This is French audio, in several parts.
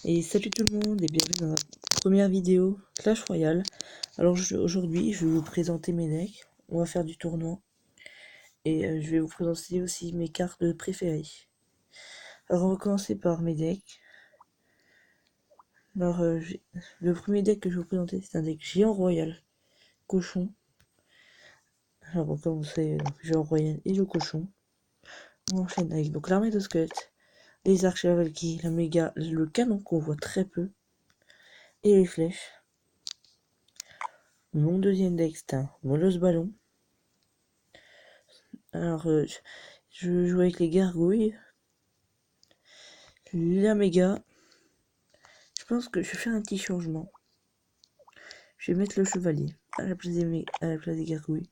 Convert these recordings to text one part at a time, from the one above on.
Et salut tout le monde et bienvenue dans la première vidéo Clash Royale. Alors aujourd'hui je vais vous présenter mes decks, on va faire du tournoi et je vais vous présenter aussi mes cartes préférées. Alors on va commencer par mes decks. Alors le premier deck que je vais vous présenter c'est un deck géant royal, cochon. Alors on commence géant royal et le cochon. On enchaîne avec donc l'armée de squelettes, les archers, la valkyrie, la méga, le canon qu'on voit très peu et les flèches. Mon deuxième deck c'est un molosse ballon. Alors je joue avec les gargouilles, la méga. Je pense que je vais faire un petit changement. Je vais mettre le chevalier à la place des gargouilles.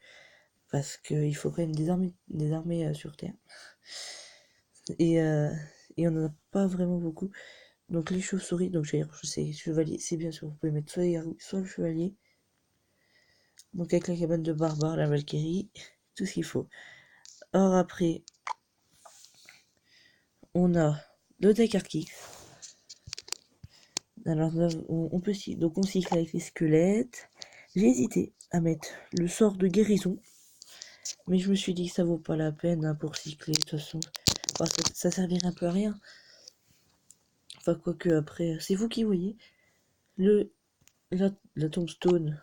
Parce qu'il faut quand même des armées sur Terre. Et on n'en a pas vraiment beaucoup. Donc les chauves-souris, donc je sais, chevalier, c'est bien sûr, vous pouvez mettre soit les gargouilles, soit le chevalier. Donc avec la cabane de barbare, la valkyrie, tout ce qu'il faut. Or après, on a le deck Archix. Alors on peut donc on cycle avec les squelettes. J'ai hésité à mettre le sort de guérison, mais je me suis dit que ça vaut pas la peine hein, pour cycler de toute façon, parce que ça servirait un peu à rien. Enfin quoique après, c'est vous qui voyez. La tombstone,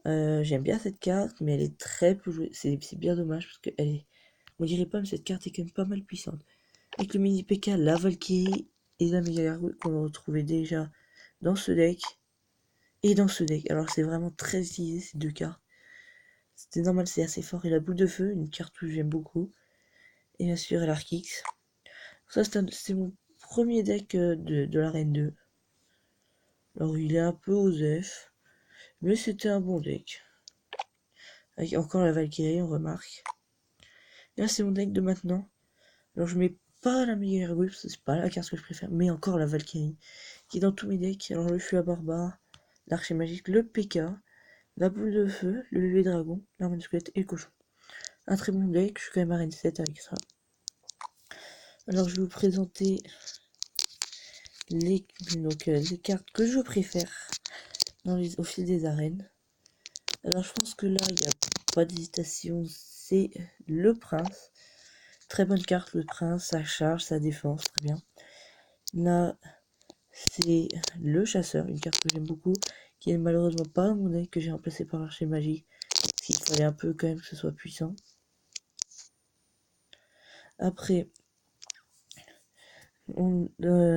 j'aime bien cette carte, mais elle est très peu jouée. C'est bien dommage parce que on dirait pas, mais cette carte est quand même pas mal puissante. Avec le mini PK, la Valkyrie et la méga gargouille qu'on va retrouver déjà dans ce deck. Et dans ce deck, alors c'est vraiment très utilisé ces deux cartes. C'était normal, c'est assez fort. Et la boule de feu, une carte que j'aime beaucoup. Et bien sûr, l'Archix. Ça, c'est mon premier deck de l'arène 2. Alors, il est un peu osef, mais c'était un bon deck. Avec encore la Valkyrie, on remarque. Et là, c'est mon deck de maintenant. Alors, je mets pas la meilleure gargouille, parce que c'est pas la carte que je préfère, mais encore la Valkyrie, qui est dans tous mes decks. Alors, le fût à barbare, l'archer magique, le PK, la boule de feu, le bébé dragon, l'arme de squelette et le cochon. Un très bon deck, je suis quand même arène 7 avec ça. Alors je vais vous présenter les cartes que je préfère au fil des arènes. Alors je pense que là il n'y a pas d'hésitation, c'est le prince. Très bonne carte le prince, sa charge, sa défense, très bien. Là c'est le chasseur, une carte que j'aime beaucoup, qui est malheureusement pas dans mon deck, que j'ai remplacé par l'archer magique, parce qu'il fallait un peu quand même que ce soit puissant. Après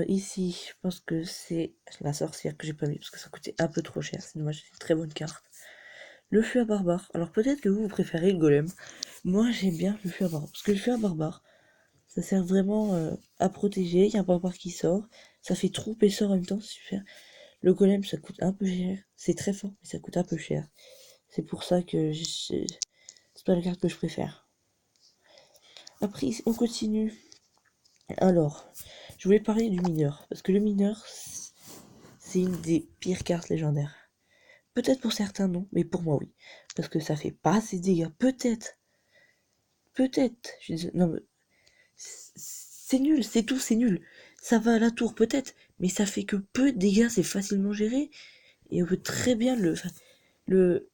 ici, je pense que c'est la sorcière que j'ai pas mis parce que ça coûtait un peu trop cher. C'est dommage, c'est une très bonne carte. Le fût à barbare. Alors peut-être que vous préférez le golem. Moi j'aime bien le fût à barbare parce que le fût à barbare, ça sert vraiment à protéger. Il y a un barbare qui sort, ça fait troupe et sort en même temps, c'est super. Le golem ça coûte un peu cher. C'est très fort, mais ça coûte un peu cher. C'est pour ça que c'est pas la carte que je préfère. Après, on continue. Alors, je voulais parler du mineur parce que le mineur, c'est une des pires cartes légendaires. Peut-être pour certains non, mais pour moi oui. Parce que ça fait pas assez de dégâts. Peut-être. Non mais c'est nul, c'est tout, c'est nul. Ça va à la tour peut-être, mais ça fait que peu de dégâts, c'est facilement géré. Et on peut très bien le,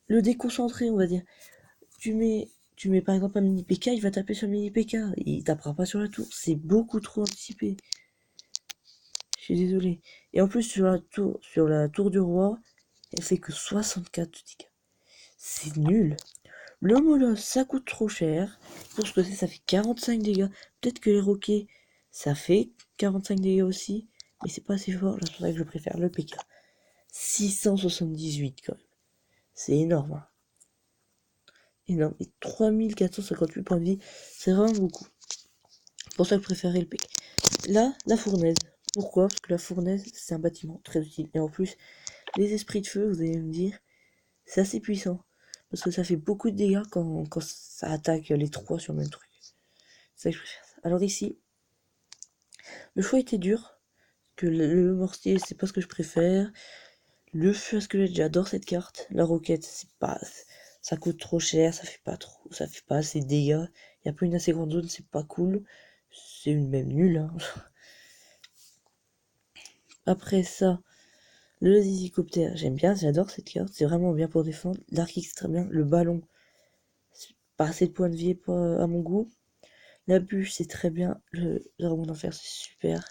le déconcentrer, on va dire. Tu mets par exemple un mini PK, il va taper sur le mini PK. Il tapera pas sur la tour. C'est beaucoup trop anticipé. Je suis désolé. Et en plus sur la tour du roi, elle fait que 64 de dégâts. C'est nul. Le molosse, ça coûte trop cher. Pour ce que c'est, ça fait 45 dégâts. Peut-être que les roquets, ça fait 45 dégâts aussi. Mais c'est pas assez fort. C'est pour ça que je préfère le PK. 678 quand même. C'est énorme. Hein. Énorme. Et 3458 points de vie. C'est vraiment beaucoup. C'est pour ça que je préférais le PK. Là, la fournaise. Pourquoi? Parce que la fournaise, c'est un bâtiment très utile. Et en plus, les esprits de feu, vous allez me dire, c'est assez puissant. Parce que ça fait beaucoup de dégâts quand ça attaque les trois sur le même truc. C'est ça que je préfère. Alors ici, le choix était dur. Que le mortier, c'est pas ce que je préfère. Le feu à squelette, j'adore cette carte. La roquette, c'est pas. Ça coûte trop cher, ça fait pas assez de dégâts. Il y a pas une assez grande zone, c'est pas cool. C'est une même nulle. Hein. Après ça, le zizicoptère, j'aime bien, j'adore cette carte, c'est vraiment bien pour défendre. L'arc X, très bien. Le ballon, pas assez de points de vie à mon goût. La bûche, c'est très bien. Le dragon d'enfer, c'est super.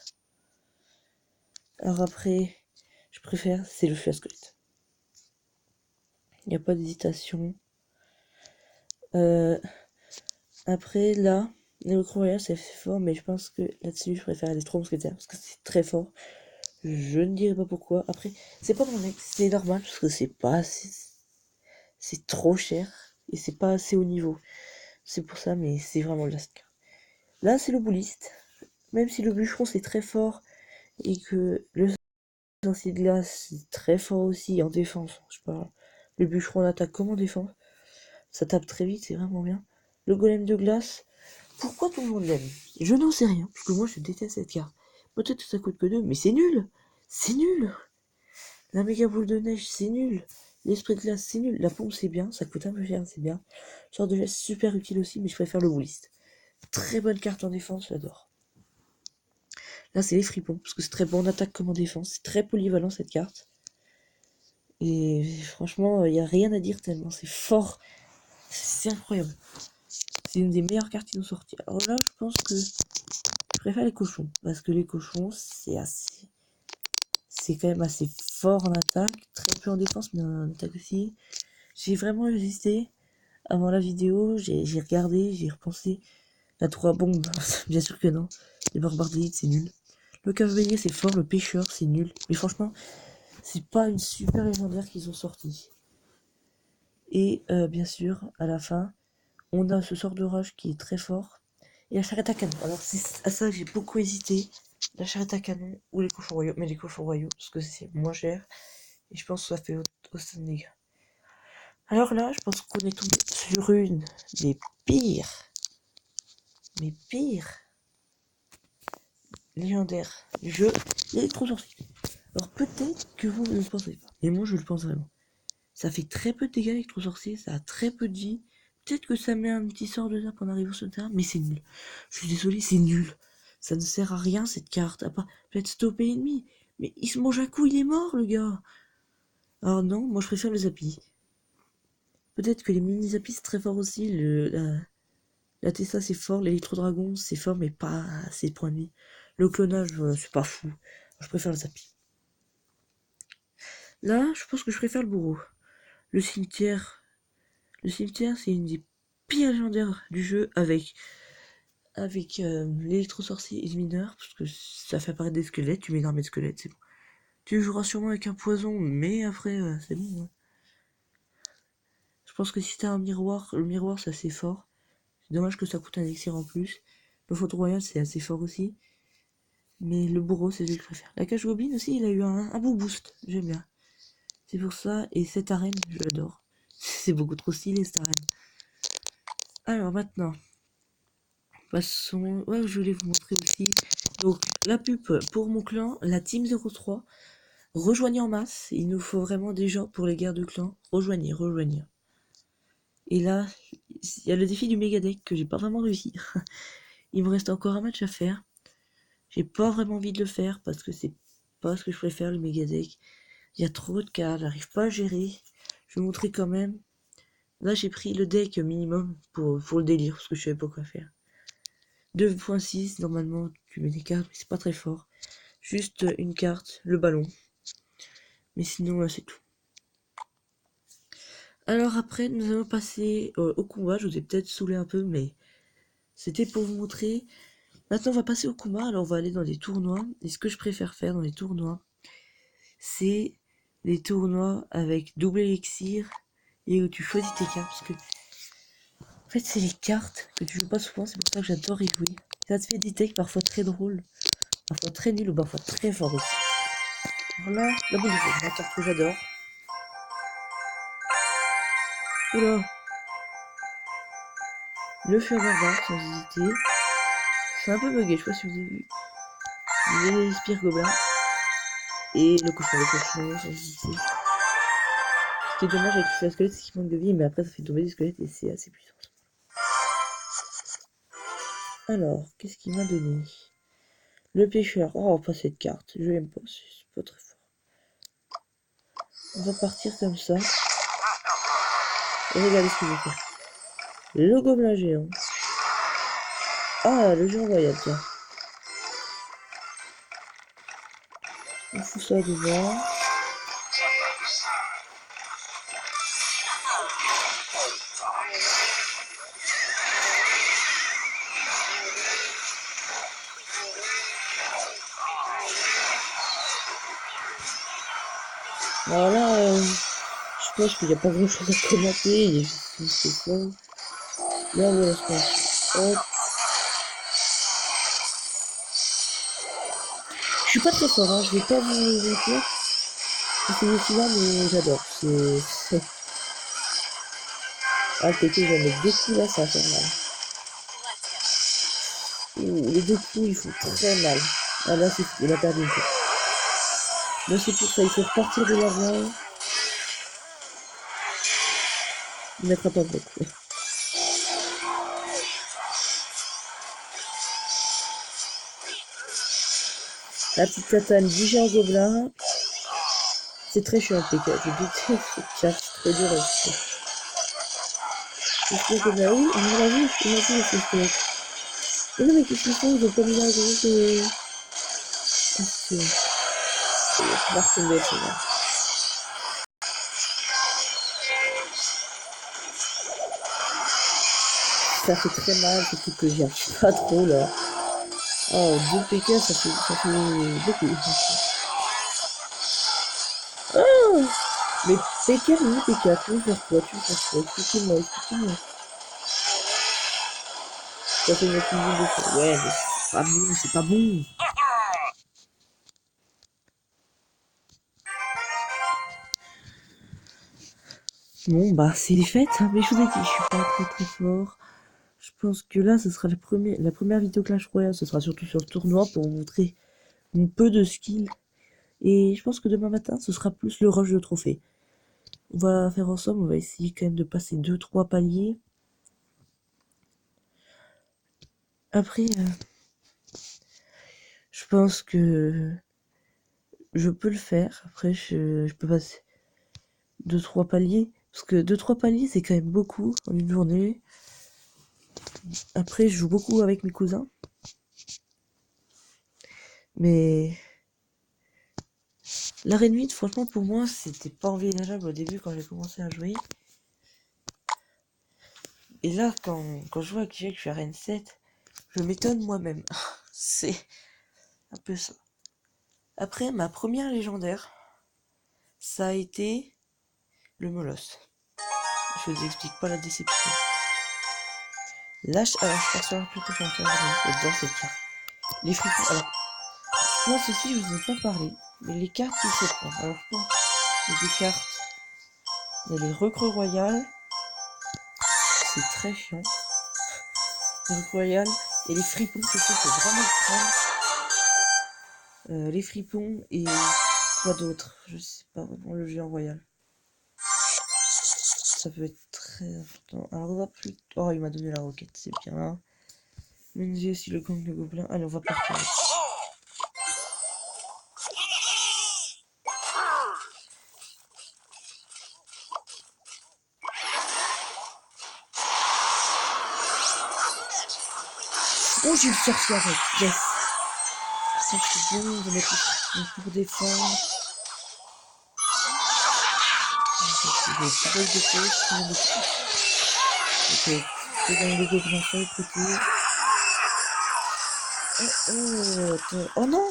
Alors après, je préfère, c'est le feu à squelette. Il n'y a pas d'hésitation. Après, là, l'électro royal, c'est fort, mais je pense que là-dessus, je préfère les trois mousquetaires, parce que c'est très fort. Je ne dirai pas pourquoi. Après, c'est pas mon ex, c'est normal, parce que c'est pas assez... C'est trop cher, et c'est pas assez haut niveau. C'est pour ça, mais c'est vraiment le carte. Là, c'est le bouliste. Même si le bûcheron, c'est très fort, et que le sorcier de glace, c'est très fort aussi en défense. Je parle. Le bûcheron en attaque comme en défense. Ça tape très vite, c'est vraiment bien. Le golem de glace, pourquoi tout le monde l'aime? Je n'en sais rien, parce que moi je déteste cette carte. Peut-être que ça coûte que 2, mais c'est nul! C'est nul! La méga boule de neige, c'est nul! L'esprit de glace, c'est nul! La pompe, c'est bien, ça coûte un peu cher, c'est bien. Sort de geste, super utile aussi, mais je préfère le bouliste. Très bonne carte en défense, j'adore. Là, c'est les fripons, parce que c'est très bon en attaque comme en défense. C'est très polyvalent cette carte. Et franchement, il n'y a rien à dire tellement c'est fort. C'est incroyable. C'est une des meilleures cartes qui nous sortent. Alors là, je pense que je préfère les cochons. Parce que les cochons, c'est quand même assez fort en attaque. Très peu en défense, mais en attaque aussi. J'ai vraiment hésité. Avant la vidéo, j'ai regardé, j'ai repensé. La 3 bombes, bien sûr que non. Les barbares d'élite, c'est nul. Le cavalier, c'est fort. Le pêcheur, c'est nul. Mais franchement, c'est pas une super légendaire qu'ils ont sorti. Et bien sûr, à la fin, on a ce sort de rage qui est très fort. Et la charrette à canon. Alors c'est à ça que j'ai beaucoup hésité. La charrette à canon ou les cochons royaux. Mais les cochons royaux, parce que c'est moins cher. Et je pense que ça fait autant de dégâts. Alors là, je pense qu'on est tombé sur une des pires. Mais pires. Légendaires du jeu. L'électro-sorcier. Alors peut-être que vous ne le pensez pas. Et moi je le pense vraiment. Ça fait très peu de dégâts l'électro-sorcier. Ça a très peu de vie. Peut-être que ça met un petit sort de zap en arrivant sur le terrain, mais c'est nul. Je suis désolé, c'est nul. Ça ne sert à rien cette carte, à part peut-être stopper l'ennemi. Mais il se mange un coup, il est mort le gars. Alors non, moi je préfère le Zappy. Peut-être que les mini Zappy c'est très fort aussi. La Tessa c'est fort, l'électro-dragon c'est fort, mais pas assez de points de vie. Le clonage, c'est pas fou. Je préfère le Zappy. Là, je pense que je préfère le bourreau. Le cimetière, c'est une des pires légendaires du jeu avec l'électro-sorcier et le mineur, parce que ça fait apparaître des squelettes, tu mets une armée de squelettes, c'est bon. Tu joueras sûrement avec un poison, mais après, c'est bon. Ouais. Je pense que si t'as un miroir, le miroir c'est assez fort. C'est dommage que ça coûte un élixir en plus. Le photo royal c'est assez fort aussi. Mais le bourreau c'est celui que je préfère. La cage goblin aussi, il a eu un beau boost, j'aime bien. C'est pour ça, et cette arène, je l'adore. C'est beaucoup trop stylé cette arène. Alors maintenant, passons. Ouais, je voulais vous montrer aussi. Donc, la pub pour mon clan, la Team 03. Rejoignez en masse. Il nous faut vraiment des gens pour les guerres de clans. Rejoignez, rejoignez. Et là, il y a le défi du méga deck que j'ai pas vraiment réussi. Il me reste encore un match à faire. J'ai pas vraiment envie de le faire parce que c'est pas ce que je préfère, le méga deck. Il y a trop de cartes, j'arrive pas à gérer. Je vais vous montrer quand même. Là, j'ai pris le deck minimum pour le délire parce que je savais pas quoi faire. 2.6, normalement, tu mets des cartes, mais c'est pas très fort. Juste une carte, le ballon. Mais sinon, c'est tout. Alors après, nous allons passer au combat. Je vous ai peut-être saoulé un peu, mais c'était pour vous montrer. Maintenant, on va passer au combat. Alors, on va aller dans des tournois. Et ce que je préfère faire dans les tournois, c'est les tournois avec double élixir et où tu choisis tes cartes. Parce que, en fait, c'est les cartes que tu joues pas souvent. C'est pour ça que j'adore y jouer. Ça te fait des decks parfois très drôles, parfois très nuls ou parfois très forts aussi. Alors là, la boule de feu, la carte que j'adore. Oula, le feu barbare sans hésiter. C'est un peu bugué, je sais pas si vous avez vu. Les spires gobelins. Et le cochon sans hésiter. Ce qui est dommage avec le feu à squelette, c'est qu'il manque de vie, mais après ça fait tomber des squelettes et c'est assez puissant. Alors, qu'est-ce qu'il m'a donné? Le pêcheur. Oh, pas cette carte. Je l'aime pas. C'est pas très fort. On va partir comme ça. Et regardez ce que je vais faire. Le gobelin géant. Ah, le géant royal, tiens. On fout ça devant. Alors là, je pense qu'il n'y a pas grand chose à commenter. Il y a juste une seconde. Là, voilà ce qu'on fait. Hop. Je suis pas très fort, hein. Je vais pas vous mentir. C'est celui-là, mais j'adore. C'est... Ah, le PT, il va mettre deux coups là, ça va faire mal. Ouh, les deux coups, ils font très mal. Ah là, il a perdu une fois. Mais c'est pour ça, il faut repartir de l'avant. Il mettra pas beaucoup. La petite tatane du géant gobelin. C'est très chiant, le PK. Je déteste cette carte, c'est très dur à acheter. Le géant gobelin, oui, on l'a vu, les squelettes. Mais non, mais qu'est-ce qu'ils font? Ils ont pas mis la grosse... Ah, c'est... On va retomber, c'est là. Ça fait très mal, surtout que j'y arrive pas trop, là. Oh, 2 PK, ça fait beaucoup. Oh, mais PK, oui, PK, tu veux faire quoi? Tu veux faire quoi? Expliquez-moi, expliquez-moi. Ça fait une cuisine de fou. Ouais, mais c'est pas bon, c'est pas bon. Bon, bah, c'est les fêtes, hein, mais je vous ai dit, je suis pas très très fort. Je pense que là, ce sera la première vidéo Clash Royale, ce sera surtout sur le tournoi pour vous montrer mon peu de skill. Et je pense que demain matin, ce sera plus le rush de trophée. On va faire ensemble, on va essayer quand même de passer 2-3 paliers. Après, je pense que je peux le faire. Après, je peux passer 2-3 paliers. Parce que 2-3 paliers, c'est quand même beaucoup en une journée. Après, je joue beaucoup avec mes cousins. Mais l'arène 8, franchement, pour moi, c'était pas envisageable au début quand j'ai commencé à jouer. Et là, quand je vois que je suis arène 7, je m'étonne moi-même. C'est un peu ça. Après, ma première légendaire, ça a été le molosse. Je vous explique pas la déception. Lâche, alors je pense plutôt qu'un faire dans cette carte. Les fripons, alors, je pense aussi, je vous ai pas parlé, mais les cartes qu'il faut prendre. Alors, je pense, il y a des cartes, il y a les recrues royales, c'est très chiant. Les recrues royales, et les fripons, c'est ça, c'est vraiment prendre. Les fripons et quoi d'autre, je sais pas vraiment, le géant royal. Ça peut être très important. Alors, on va plus. Oh, il m'a donné la roquette, c'est bien. Menzies aussi le gang de gobelins. Allez, on va partir. Oh, j'ai le sorcier avec. Yes. Ça, c'est bon. On va mettre le pour défendre. Je vais pas de choses. Ok. Je vais gagner les gobelins sur le côté. Oh, attends. Oh non!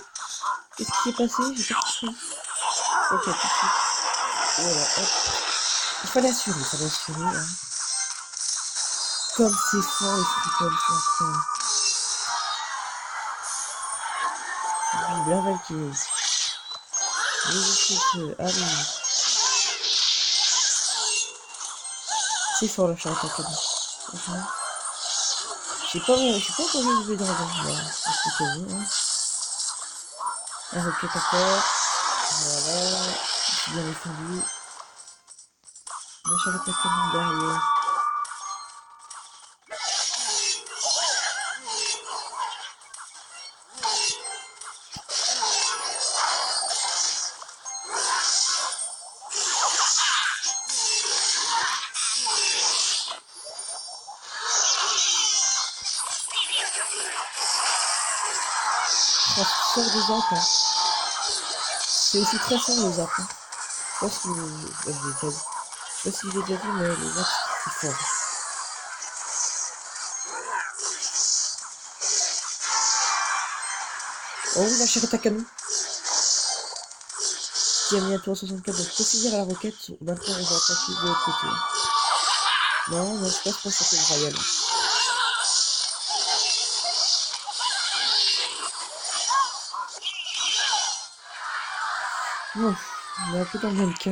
Qu'est-ce qui s'est passé? J'ai pas compris. Ok, tout de suite. Voilà, hop. Il fallait assurer, hein. Comme c'est fort, il faut comme ça. Vive la Valkyrie. Allez. C'est fort le charrette à canon. Franchement. Je sais pas encore joué dans la dragon. C'est quasi, hein. Un roquette encore. Voilà. C'est bien défendu. La charrette à canon derrière. Oh, sort de zap, hein. C'est aussi très fort le zap, hein. Je sais pas si vous... je l'ai déjà dit. Je sais pas si vous l'avez déjà vu, mais le zap, c'est fort. Oh, la charrette à canon qui a mis à tour 64, donc préciser à la roquette. Maintenant, on va attaquer de l'autre côté. Non, non, je passe pas sur le royal. Bon, on est un peu dans le même cas.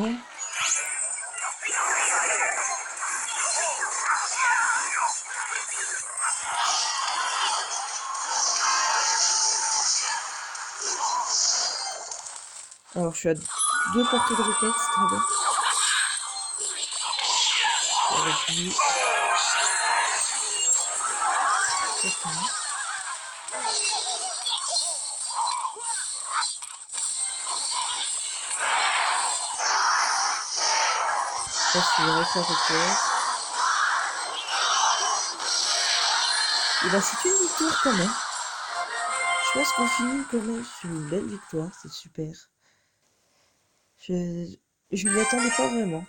Alors, je suis à 2 portées de roquettes, c'est très bien. Avec lui. Ça, c'est vrai que ça roquette. Et bah, c'est une victoire quand même. Je pense qu'on finit quand même sur une belle victoire, c'est super. Je m'y attendais pas vraiment.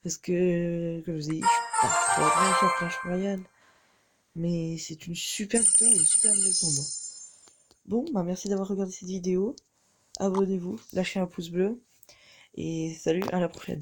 Parce que, comme je vous ai dit, je suis pas très bon sur Clash Royale. Mais c'est une super victoire et une super nouvelle pour moi. Bon, bah merci d'avoir regardé cette vidéo. Abonnez-vous, lâchez un pouce bleu. Et salut, à la prochaine.